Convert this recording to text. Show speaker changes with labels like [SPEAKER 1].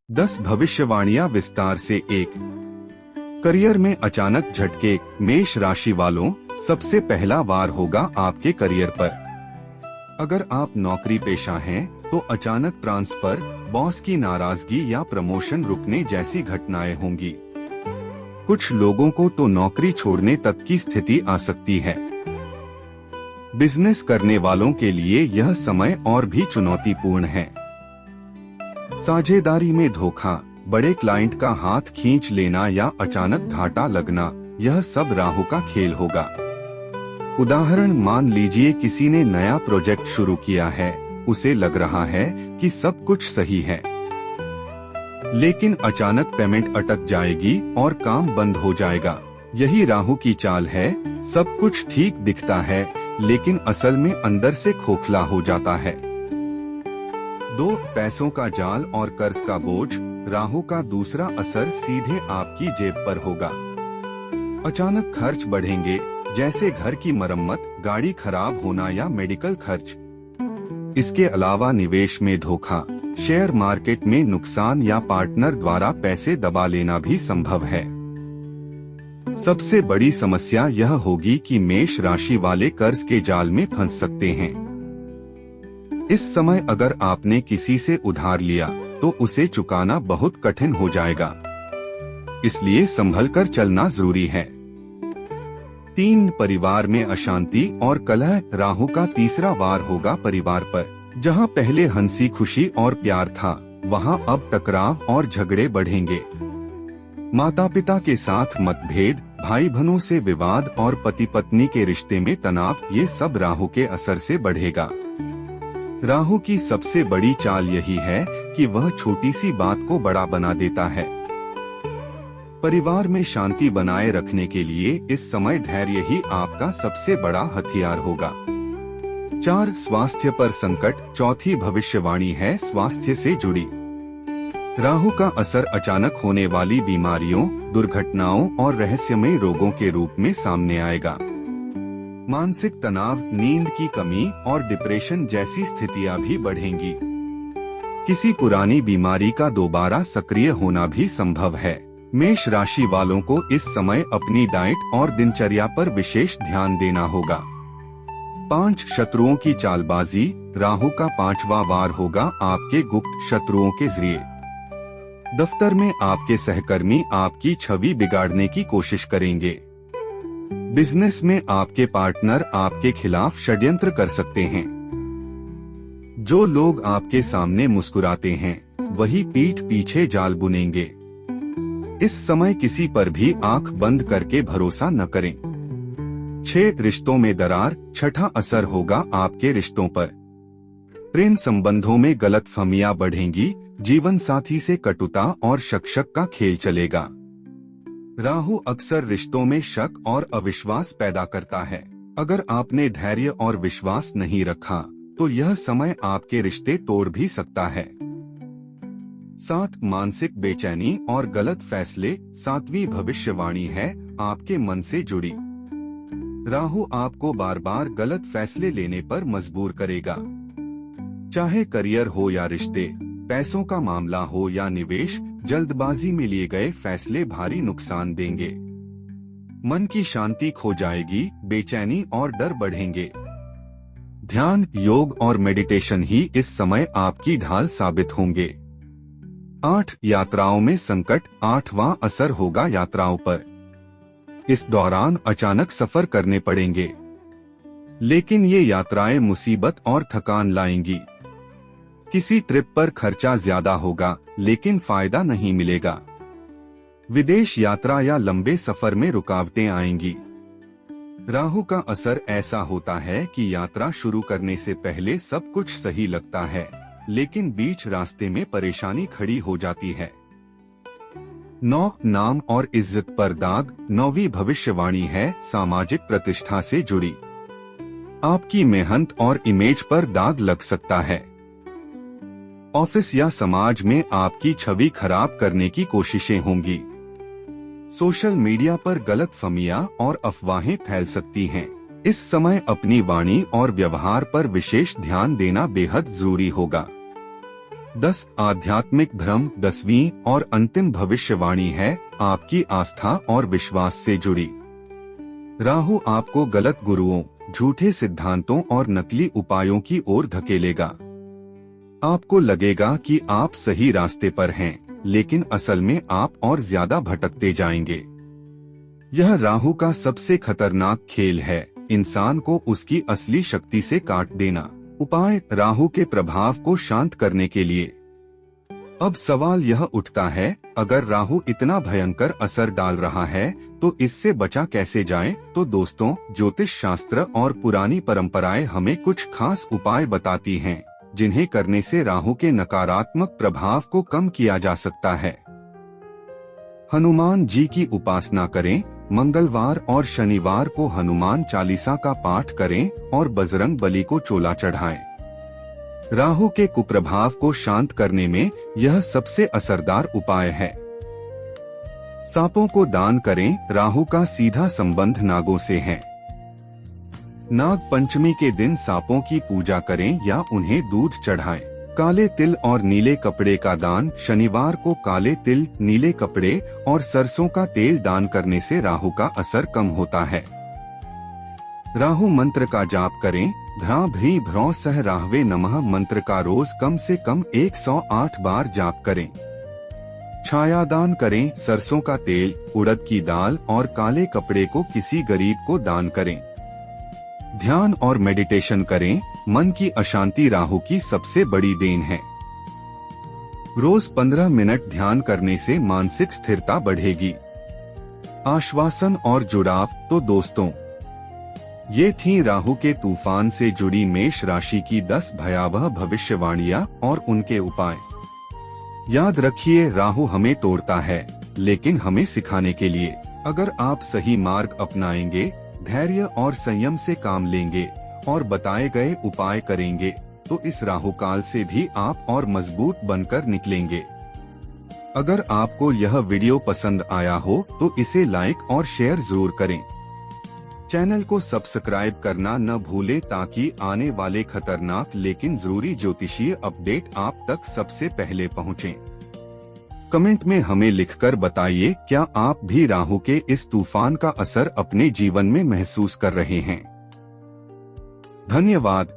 [SPEAKER 1] 10 भविष्यवाणियां विस्तार से। 1। करियर में अचानक झटके। मेष राशि वालों, सबसे पहला वार होगा आपके करियर पर। अगर आप नौकरी पेशा हैं, तो अचानक ट्रांसफर, बॉस की नाराजगी या प्रमोशन रुकने जैसी घटनाएं होंगी। कुछ लोगों को तो नौकरी छोड़ने तक की स्थिति आ सकती है। बिजनेस करने वालों के लिए यह समय और भी चुनौतीपूर्ण है। साझेदारी में धोखा, बड़े क्लाइंट का हाथ खींच लेना या अचानक घाटा लगना, यह सब राहु का खेल होगा। उदाहरण, मान लीजिए किसी ने नया प्रोजेक्ट शुरू किया है, उसे लग रहा है कि सब कुछ सही है, लेकिन अचानक पेमेंट अटक जाएगी और काम बंद हो जाएगा। यही राहु की चाल है। सब कुछ ठीक दिखता है, लेकिन असल में अंदर से खोखला हो जाता है। 2. पैसों का जाल और कर्ज का बोझ। राहु का दूसरा असर सीधे आपकी जेब पर होगा। अचानक खर्च बढ़ेंगे, जैसे घर की मरम्मत, गाड़ी खराब होना या मेडिकल खर्च। इसके अलावा निवेश में धोखा, शेयर मार्केट में नुकसान या पार्टनर द्वारा पैसे दबा लेना भी संभव है। सबसे बड़ी समस्या यह होगी कि मेष राशि वाले कर्ज के जाल में फंस सकते हैं। इस समय अगर आपने किसी से उधार लिया, तो उसे चुकाना बहुत कठिन हो जाएगा, इसलिए संभल कर चलना जरूरी है। 3. परिवार में अशांति और कलह। राहु का तीसरा वार होगा परिवार पर। जहां पहले हंसी खुशी और प्यार था, वहां अब टकराव और झगड़े बढ़ेंगे। माता पिता के साथ मतभेद, भाई बहनों से विवाद और पति पत्नी के रिश्ते में तनाव, ये सब राहु के असर से बढ़ेगा। राहु की सबसे बड़ी चाल यही है कि वह छोटी सी बात को बड़ा बना देता है। परिवार में शांति बनाए रखने के लिए इस समय धैर्य ही आपका सबसे बड़ा हथियार होगा। 4. स्वास्थ्य पर संकट। चौथी भविष्यवाणी है स्वास्थ्य से जुड़ी। राहु का असर अचानक होने वाली बीमारियों, दुर्घटनाओं और रहस्यमय रोगों के रूप में सामने आएगा। मानसिक तनाव, नींद की कमी और डिप्रेशन जैसी स्थितियां भी बढ़ेंगी। किसी पुरानी बीमारी का दोबारा सक्रिय होना भी संभव है। मेष राशि वालों को इस समय अपनी डाइट और दिनचर्या पर विशेष ध्यान देना होगा। 5. शत्रुओं की चालबाजी। राहु का 5वां वार होगा आपके गुप्त शत्रुओं के जरिए। दफ्तर में आपके सहकर्मी आपकी छवि बिगाड़ने की कोशिश करेंगे। बिजनेस में आपके पार्टनर आपके खिलाफ षड्यंत्र कर सकते हैं। जो लोग आपके सामने मुस्कुराते हैं, वही पीठ पीछे जाल बुनेंगे। इस समय किसी पर भी आंख बंद करके भरोसा न करें। 6. रिश्तों में दरार। छठा असर होगा आपके रिश्तों पर। प्रेम संबंधों में गलतफहमियां बढ़ेंगी, जीवन साथी से कटुता और शक का खेल चलेगा। राहु अक्सर रिश्तों में शक और अविश्वास पैदा करता है। अगर आपने धैर्य और विश्वास नहीं रखा, तो यह समय आपके रिश्ते तोड़ भी सकता है। 7. मानसिक बेचैनी और गलत फैसले। 7वीं भविष्यवाणी है आपके मन से जुड़ी। राहु आपको बार बार गलत फैसले लेने पर मजबूर करेगा। चाहे करियर हो या रिश्ते, पैसों का मामला हो या निवेश, जल्दबाजी में लिए गए फैसले भारी नुकसान देंगे। मन की शांति खो जाएगी, बेचैनी और डर बढ़ेंगे। ध्यान, योग और मेडिटेशन ही इस समय आपकी ढाल साबित होंगे। 8. यात्राओं में संकट। 8वां असर होगा यात्राओं पर। इस दौरान अचानक सफर करने पड़ेंगे, लेकिन ये यात्राएं मुसीबत और थकान लाएंगी। किसी ट्रिप पर खर्चा ज्यादा होगा, लेकिन फायदा नहीं मिलेगा। विदेश यात्रा या लंबे सफर में रुकावटें आएंगी। राहु का असर ऐसा होता है कि यात्रा शुरू करने से पहले सब कुछ सही लगता है, लेकिन बीच रास्ते में परेशानी खड़ी हो जाती है। 9. नाम और इज्जत पर दाग। 9वीं भविष्यवाणी है सामाजिक प्रतिष्ठा से जुड़ी। आपकी मेहनत और इमेज पर दाग लग सकता है। ऑफिस या समाज में आपकी छवि खराब करने की कोशिशें होंगी। सोशल मीडिया पर गलतफहमियां और अफवाहें फैल सकती हैं। इस समय अपनी वाणी और व्यवहार पर विशेष ध्यान देना बेहद जरूरी होगा। 10 आध्यात्मिक भ्रम 10वीं और अंतिम भविष्यवाणी है आपकी आस्था और विश्वास से जुड़ी। राहु आपको गलत गुरुओं, झूठे सिद्धांतों और नकली उपायों की ओर धकेलेगा। आपको लगेगा कि आप सही रास्ते पर हैं, लेकिन असल में आप और ज्यादा भटकते जाएंगे। यह राहु का सबसे खतरनाक खेल है, इंसान को उसकी असली शक्ति से काट देना। उपाय: राहु के प्रभाव को शांत करने के लिए। अब सवाल यह उठता है, अगर राहु इतना भयंकर असर डाल रहा है तो इससे बचा कैसे जाए? तो दोस्तों, ज्योतिष शास्त्र और पुरानी परंपराएं हमें कुछ खास उपाय बताती हैं, जिन्हें करने से राहु के नकारात्मक प्रभाव को कम किया जा सकता है। हनुमान जी की उपासना करें। मंगलवार और शनिवार को हनुमान चालीसा का पाठ करें और बजरंग बली को चोला चढ़ाएं। राहु के कुप्रभाव को शांत करने में यह सबसे असरदार उपाय है। सांपों को दान करें। राहु का सीधा संबंध नागों से है। नाग पंचमी के दिन सांपों की पूजा करें या उन्हें दूध चढ़ाएं। काले तिल और नीले कपड़े का दान। शनिवार को काले तिल, नीले कपड़े और सरसों का तेल दान करने से राहु का असर कम होता है। राहु मंत्र का जाप करें। भ्रां भ्रीं भ्रौं सह राहवे नमः मंत्र का रोज कम से कम 108 बार जाप करें। छायादान करें। सरसों का तेल, उड़द की दाल और काले कपड़े को किसी गरीब को दान करें। ध्यान और मेडिटेशन करें। मन की अशांति राहु की सबसे बड़ी देन है। रोज 15 मिनट ध्यान करने से मानसिक स्थिरता बढ़ेगी। आश्वासन और जुड़ाव। तो दोस्तों, ये थी राहु के तूफान से जुड़ी मेष राशि की 10 भयावह भविष्यवाणियां और उनके उपाय। याद रखिए, राहु हमें तोड़ता है, लेकिन हमें सिखाने के लिए। अगर आप सही मार्ग अपनाएंगे, धैर्य और संयम से काम लेंगे और बताए गए उपाय करेंगे, तो इस राहु काल से भी आप और मजबूत बनकर निकलेंगे। अगर आपको यह वीडियो पसंद आया हो तो इसे लाइक और शेयर जरूर करें। चैनल को सब्सक्राइब करना न भूलें ताकि आने वाले खतरनाक लेकिन जरूरी ज्योतिषीय अपडेट आप तक सबसे पहले पहुंचें। कमेंट में हमें लिखकर बताइए, क्या आप भी राहु के इस तूफान का असर अपने जीवन में महसूस कर रहे हैं? धन्यवाद।